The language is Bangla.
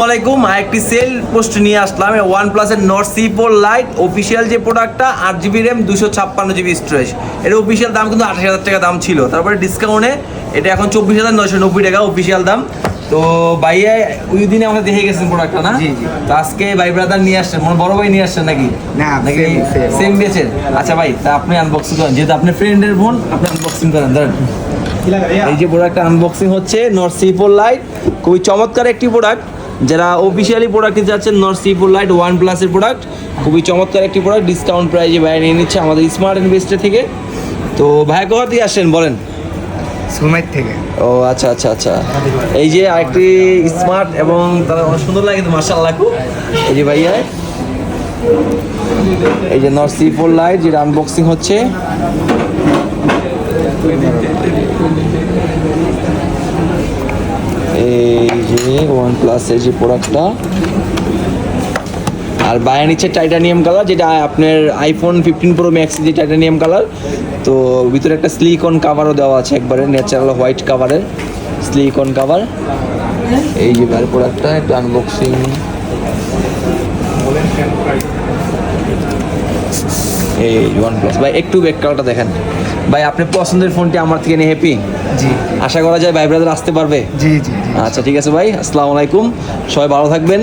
আসসালামাইকুম, একটি সেল পোস্ট নিয়ে আসলাম OnePlus এর Nord C4 Lite অফিসিয়াল যে প্রোডাক্টটা 8GB RAM 256GB স্টোরেজ। এর অফিসিয়াল দাম কিন্তু 28,000 টাকা দাম ছিল, তারপরে ডিসকাউন্টে এটা এখন 24,990 টাকা অফিসিয়াল দাম। তো ভাইয়া ওই দিনে আমাকে দেখে গেছেন প্রোডাক্টটা না? তো আজকে ভাই ব্রাদার নিয়ে আসছেন, মানে বড় ভাই নিয়ে আসছেন নাকি? না, নাকি সেম বেচেন? আচ্ছা ভাই, তা আপনি আনবক্সিং করেন, যেহেতু আপনি ফ্রেন্ডের বোন, আপনি আনবক্সিং করেন। ধরেন এই যে প্রোডাক্টটা আনবক্সিং হচ্ছে Nord C4 Lite, খুবই চমৎকার একটি প্রোডাক্ট। যারা অফিসিয়ালি প্রোডাক্ট নিতে যাচ্ছেন Nord C4 Lite OnePlus এর প্রোডাক্ট, খুবই চমৎকার একটি প্রোডাক্ট। ডিসকাউন্ট প্রাইজে ভাই নিয়ে নিচ্ছে আমাদের স্মার্ট ইনভেস্টর থেকে। তো ভাই কোথা থেকে আসছেন বলেন? সুমাইর থেকে। ও আচ্ছা আচ্ছা আচ্ছা, এই যে আরেকটি স্মার্ট এবং তারা অনেক সুন্দর লাগে কিন্তু মাশাআল্লাহ খুব। এই যে ভাইয়া এই যে Nord C4 Lite যেটা আনবক্সিং হচ্ছে। এই যে OnePlus এর যে প্রোডাক্টটা, আর বাইরে নিচ্ছে টাইটানিয়াম কালার, যেটা আপনার আইফোন 15 Pro Max যে টাইটানিয়াম কালার। তো ভিতরে একটা স্লিকন কাভারও দেওয়া আছে, একবারে ন্যাচারাল হোয়াইট কাভারের স্লিকন কাভার। এই যে বাইরের প্রোডাক্টটা একটু আনবক্সিং। এই OnePlus ভাই, একটু ব্যাক কালারটা দেখেন ভাই। আপনি পছন্দের ফোনটি আমার থেকে নিয়ে হ্যাপি? জি। আশা করা যায় ভাই ব্রাদার আসতে পারবে? জি জি। আচ্ছা ঠিক আছে ভাই, আসসালামু আলাইকুম, সবাই ভালো থাকবেন।